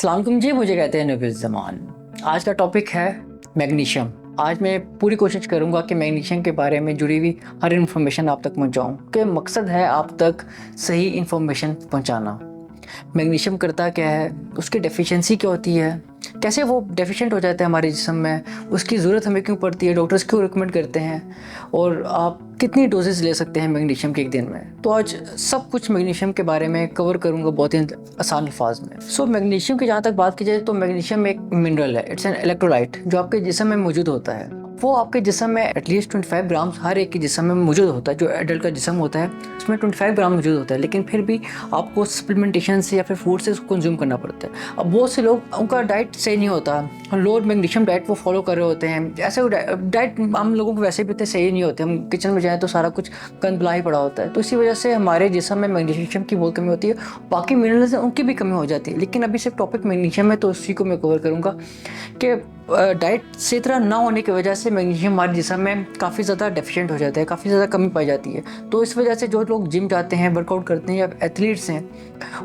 अस्सलाम वालेकुम जी, मुझे कहते हैं नबील ज़मान। आज का टॉपिक है मैग्नीशियम। आज मैं पूरी कोशिश करूंगा कि मैग्नीशियम के बारे में जुड़ी हुई हर इन्फॉर्मेशन आप तक पहुंचाऊं, कि मकसद है आप तक सही इन्फॉर्मेशन पहुंचाना। मैग्नीशियम करता क्या है, उसकी डेफिशिएंसी क्या होती है, कैसे वो डेफिशिएंट हो जाता है हमारे जिस्म में, उसकी ज़रूरत हमें क्यों पड़ती है, डॉक्टर्स क्यों रिकमेंड करते हैं, और आप कितनी डोजेस ले सकते हैं मैग्नीशियम के एक दिन में। तो आज सब कुछ मैग्नीशियम के बारे में कवर करूंगा बहुत ही आसान अल्फाज में। मैग्नीशियम की जहाँ तक बात की जाए तो मैग्नीशियम एक मिनरल है, इट्स एन इलेक्ट्रोलाइट जो आपके जिस्म में मौजूद होता है। वो आपके जिस्म में एटलीस्ट 25 ग्राम हर एक के जिस्म में मौजूद होता है। जो एडल्ट का जिस्म होता है उसमें 25 ग्राम मौजूद होता है, लेकिन फिर भी आपको सप्लीमेंटेशन से या फिर फूड से उसको कंज्यूम करना पड़ता है। अब बहुत से लोग, उनका डाइट सही नहीं होता, लोअर मैग्नीशियम डाइट वो फॉलो कर रहे होते हैं। ऐसे डाइट हम लोगों को वैसे भी इतने सही नहीं होते, हम किचन में जाएँ तो सारा कुछ गंदबला ही पड़ा होता है। तो इसी वजह से हमारे जिस्म में मैग्नीशियम की बहुत कमी होती है, बाकी मिनरल्स हैं उनकी भी कमी हो जाती है। लेकिन अभी सिर्फ टॉपिक मैग्नीशियम है तो उसी को मैं कवर करूँगा कि डाइट सही तरह ना होने की वजह से मैग्नीशियम हमारे जिस्म में काफ़ी ज़्यादा डेफिशिएंट हो जाता है, काफ़ी ज़्यादा कमी पाई जाती है। तो इस वजह से जो लोग जिम जाते हैं, वर्कआउट करते हैं या एथलीट्स हैं,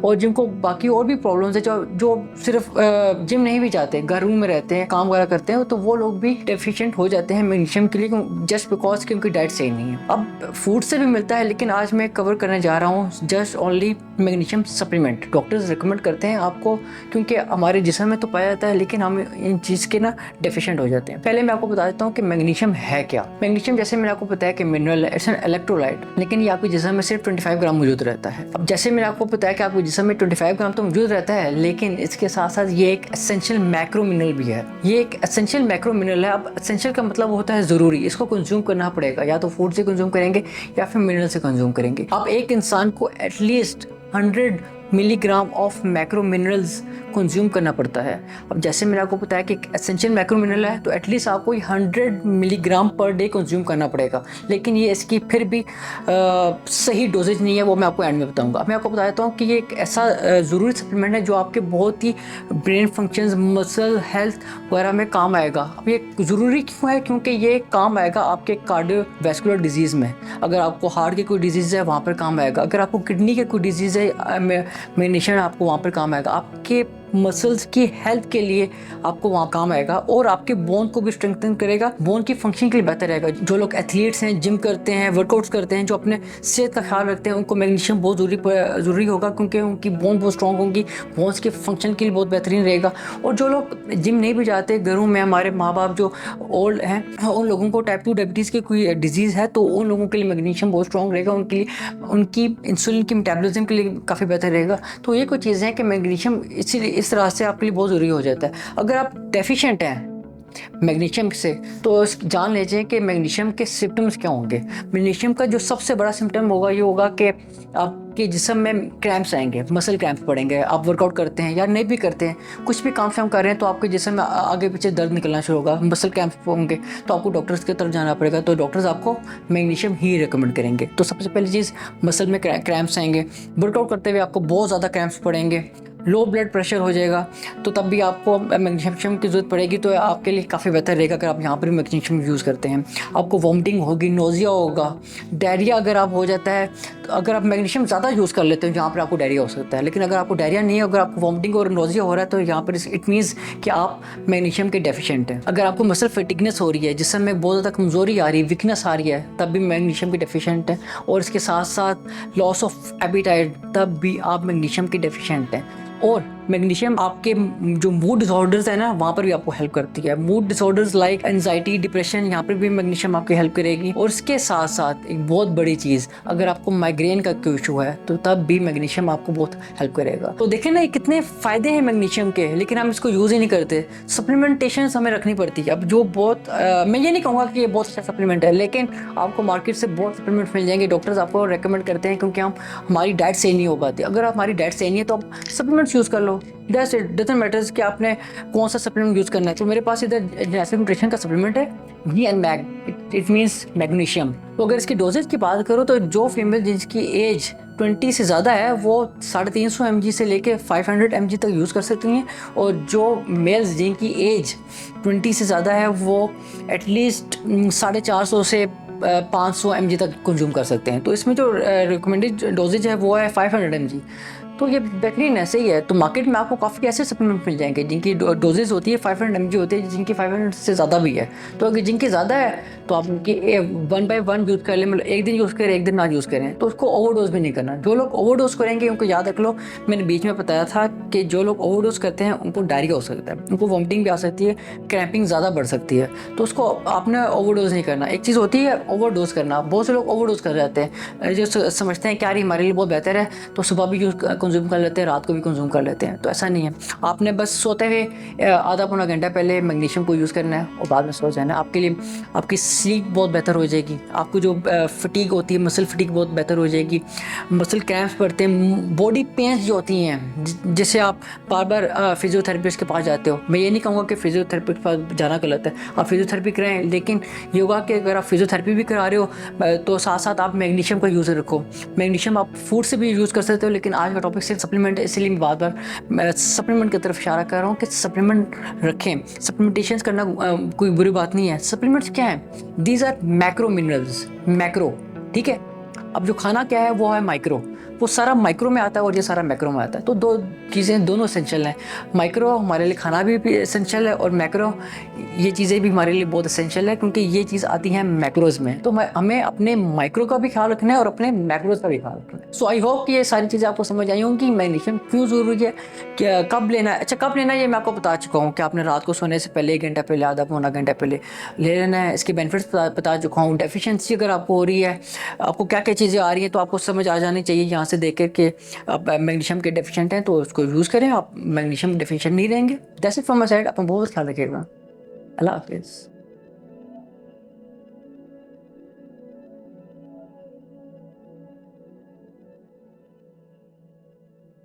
और जिनको बाकी और भी प्रॉब्लम्स है, जो सिर्फ जिम नहीं भी जाते, घर में रहते हैं, काम वगैरह करते हैं, तो वो लोग भी डेफिशिएंट हो जाते हैं मैग्नीशियम के लिए, जस्ट बिकॉज कि उनकी डाइट सही नहीं है। अब फूड से भी मिलता है, लेकिन आज मैं कवर करने जा रहा हूँ just only magnesium supplement. Doctors recommend करते हैं आपको, क्योंकि हमारे जिस्म में तो पाया जाता है, लेकिन हम इन चीज़ के डेफिशिएंट हो जाते हैं। पहले मैं आपको बता देता हूँ कि मैग्नीशियम है क्या। मैग्नीशियम जैसे मैंने आपको बताया कि मिनरल है, इट्स एन इलेक्ट्रोलाइट, लेकिन ये आपके जिस्म में सिर्फ 25 ग्राम मौजूद रहता है। अब जैसे मैंने आपको बताया कि आपके जिस्म में 25 ग्राम तो मौजूद रहता है, लेकिन इसके साथ साथ ये एक एसेंशियल मैक्रो मिनरल भी है। ये एक एसेंशियल मैक्रो मिनरल है। अब एसेंशियल का मतलब होता है ज़रूरी, इसको कंज्यूम करना पड़ेगा, या तो फूड से कंज्यूम करेंगे या फिर मिनरल से कंज्यूम करेंगे। अब एक इंसान को at least 100 milligram of macro minerals consume करना पड़ता है। अब जैसे मैंने आपको बताया कि एसेंशियल मैक्रो मिनरल है, तो एटलीस्ट आपको 100 मिलीग्राम पर डे कंज्यूम करना पड़ेगा। लेकिन ये इसकी फिर भी सही डोजेज नहीं है, वो मैं आपको एंड में बताऊंगा। मैं आपको बता देता हूँ कि ये एक ऐसा ज़रूरी सप्लीमेंट है जो आपके बहुत ही ब्रेन फंक्शंस, मसल हेल्थ वगैरह में काम आएगा। अब ये ज़रूरी क्यों है? क्योंकि ये काम आएगा आपके कार्डियोवैस्कुलर डिजीज़ में। अगर आपको हार्ट की कोई डिजीज़ है वहाँ पर काम आएगा, अगर आपको किडनी की कोई डिजीज़ है मैग्नीशियम आपको वहाँ पर काम आएगा, आपके मसल्स की हेल्थ के लिए आपको वहाँ काम आएगा, और आपके बोन को भी स्ट्रेंथन करेगा, बोन की फंक्शन के लिए बेहतर रहेगा। जो लोग एथलीट्स हैं, जिम करते हैं, वर्कआउट्स करते हैं, जो अपने सेहत का ख्याल रखते हैं, उनको मैग्नीशियम बहुत ज़रूरी होगा, क्योंकि उनकी बोन बहुत स्ट्रॉन्ग होंगी, बोन्स के फंक्शन के लिए बहुत बेहतरीन रहेगा। और जो लोग जिम नहीं भी जाते, घरों में हमारे माँ बाप जो ओल्ड हैं, उन लोगों को टाइप 2 डायबिटीज़ की कोई डिजीज़ है, तो उन लोगों के लिए मैग्नीशियम बहुत स्ट्रॉन्ग रहेगा, उनके लिए उनकी इंसुलिन की मेटाबॉलिज्म के लिए काफ़ी बेहतर रहेगा। तो ये कुछ चीज़ें हैं कि मैग्नीशियम इसीलिए इस तरह से आपके लिए बहुत ज़रूरी हो जाता है। अगर आप डेफिशिएंट हैं मैग्नीशियम से, तो जान लीजिए कि मैग्नीशियम के सिम्टम्स क्या होंगे। मैग्नीशियम का जो सबसे बड़ा सिम्टम होगा ये होगा कि आपके जिस्म में क्रैम्प्स आएंगे, मसल क्रैम्प्स पड़ेंगे। आप वर्कआउट करते हैं या नहीं भी करते हैं, कुछ भी काम शाम कर रहे हैं, तो आपके जिस्म में आगे पीछे दर्द निकलना शुरू होगा, मसल क्रैम्प्स होंगे, तो आपको डॉक्टर्स की तरफ जाना पड़ेगा। तो डॉक्टर्स आपको मैग्नीशियम ही रिकमेंड करेंगे। तो सबसे पहली चीज़, मसल में क्रैम्प्स आएंगे, वर्कआउट करते हुए आपको बहुत ज़्यादा क्रैम्प्स पड़ेंगे, लो ब्लड प्रेशर हो जाएगा, तो तब भी आपको मैग्नीशियम की ज़रूरत पड़ेगी। तो आपके लिए काफ़ी बेहतर रहेगा अगर आप यहाँ पर भी मैग्नीशियम यूज़ करते हैं। आपको वॉमिटिंग होगी, नोज़िया होगा, डायरिया अगर आप हो जाता है, तो अगर आप मैग्नीशियम ज़्यादा यूज़ कर लेते हैं जहाँ पर आपको डायरिया हो सकता है। लेकिन अगर आपको डायरिया नहीं है, अगर आपको वॉमिटिंग और नोज़िया हो रहा है, तो यहाँ पर इट मीन्स कि आप मैग्नीशियम के डेफिशिएंट हैं। अगर आपको मसल फैटिगनेस हो रही है, जिसमें में बहुत ज़्यादा कमज़ोरी आ रही है, वीकनेस आ रही है, तब भी मैग्नीशियम के डेफिशिएंट हैं। और इसके साथ साथ लॉस ऑफ एपिटाइट, तब भी आप मैग्नीशियम के डेफिशिएंट हैं। और मैग्नीशियम आपके जो मूड डिसऑर्डर्स है ना, वहाँ पर भी आपको हेल्प करती है। Mood disorders like anxiety, depression, यहाँ पर भी मैग्नीशियम आपकी हेल्प करेगी। और इसके साथ साथ एक बहुत बड़ी चीज़, अगर आपको माइग्रेन का कोई इशू है, तो तब भी मैग्नीशियम आपको बहुत हेल्प करेगा। तो देखें ना, ये कितने फ़ायदे हैं मैग्नीशियम के, लेकिन हम इसको यूज़ ही नहीं करते। सप्लीमेंटेशन हमें रखनी पड़ती है। अब जो बहुत मैं ये नहीं कहूँगा कि ये बहुत अच्छा सप्लीमेंट है, लेकिन आपको मार्केट से बहुत सप्लीमेंट मिल जाएंगे, डॉक्टर्स आपको रेकमेंड करते हैं, क्योंकि हमारी डाइट सही नहीं हो पाती। अगर हमारी डाइट सही नहीं है तो आप सप्लीमेंट्स यूज़ कर लो, दैट्स इट, डजंट मैटर्स कि आपने कौन सा सप्लीमेंट यूज़ करना है। तो मेरे पास इधर जेनेसिक न्यूट्रिशन का सप्लीमेंट है, G N mag, it means magnesium. तो अगर इसकी डोजेज की बात करो, तो जो फीमेल जिसकी एज 20 से ज़्यादा है, वो 350 mg से लेके 500 mg तक यूज़ कर सकती हैं, और जो मेल्स जिनकी एज 20 से ज़्यादा है, वो एटलीस्ट 450 से 500 mg तक कंज्यूम कर सकते हैं। तो इसमें जो रिकमेंडेड डोजेज है वो है 500 mg। तो ये बेहतरीन है, सही है। तो मार्केट में आपको काफ़ी ऐसे सप्लीमेंट मिल जाएंगे जिनकी डोजेज होती है 500 mg होती है, जिनकी 500 से ज़्यादा भी है। तो अगर जिनकी ज़्यादा है तो आप उनकी 1 by 1 यूज़ कर लें, मतलब एक दिन यूज़ करें, एक दिन ना यूज़ करें, तो उसको ओवरडोज भी नहीं करना। जो लोग ओवरडोज करेंगे उनको याद रख लो, मैंने बीच में बताया था कि जो लोग ओवरडोज करते हैं उनको डायरिया हो सकता है, उनको वॉमिटिंग भी आ सकती है, क्रैम्पिंग ज़्यादा बढ़ सकती है। तो उसको आपने ओवरडोज नहीं करना। एक चीज़ होती है ओवरडोज करना, बहुत से लोग ओवरडोज कर जाते हैं, जो समझते हैं कि यार हमारे लिए बहुत बेहतर है तो सुबह भी यूज़ कंज्यूम कर लेते हैं, रात को भी कंज्यूम कर लेते हैं। तो ऐसा नहीं है, आपने बस सोते हुए आधा पौना घंटा पहले मैग्नीशियम को यूज़ करना है और बाद में सो जाना है। आपके लिए आपकी स्लीप बहुत बेहतर हो जाएगी, आपको जो फटीग होती है, मसल फटीग बहुत बेहतर हो जाएगी, मसल क्रैम्प्स पड़ते हैं, बॉडी पेन्स जो होती हैं जिससे आप बार बार फिजियोथेरेपिस्ट के पास जाते हो। मैं ये नहीं कहूँगा कि फिजियोथेरेपिस्ट के पास जाना गलत है, आप फिजियोथेरेपी कराएं, लेकिन योगा के अगर आप फिजियोथेरेपी भी करा रहे हो तो साथ साथ आप मैग्नीशियम का यूज़ रखो। मैग्नीशियम आप फूड से भी यूज़ कर सकते हो, लेकिन आज का टॉपिक सिर्फ सप्लीमेंट है, इसलिए मैं बार बार सप्लीमेंट की तरफ इशारा कर रहा हूँ कि सप्लीमेंट रखें। सप्लीमेंटेशन करना कोई बुरी बात नहीं है। सप्लीमेंट्स क्या है? These are macro minerals, macro, ठीक है। अब जो खाना क्या है वो है माइक्रो, वो सारा माइक्रो में आता है और ये सारा मैक्रो में आता है। तो दो चीज़ें दोनों एसेंशियल हैं। माइक्रो हमारे लिए खाना भी एसेंशियल है और मैक्रो ये चीज़ें भी हमारे लिए बहुत एसेंशियल है, क्योंकि ये चीज़ आती है मैक्रोज में। तो हमें अपने माइक्रो का भी ख्याल रखना है और अपने मैक्रोज का भी ख्याल रखना है। सो आई होप कि ये सारी चीज़ें आपको समझ आई होंगी। मैग्नीशियम क्यों ज़रूरी है, क्या कब लेना है। अच्छा, कब लेना है ये मैं आपको बता चुका हूँ कि आपने रात को सोने से पहले 1 घंटा पहले, आधा पौना घंटा पहले ले लेना है। इसके बेनिफिट्स बता चुका हूँ। डेफिशिएंसी अगर आपको हो रही है, आपको क्या क्या चीज़ें आ रही हैं, तो आपको समझ आ जानी चाहिए यहाँ से देख कर के आप मैग्नीशियम के डेफिशिएंट हैं तो उसको यूज़ करें। आप मैग्नीशियम डेफिशिएंट नहीं रहेंगे। That's it from my side. अपना बहुत ख्याल रखिएगा। अल्लाह हाफिज़।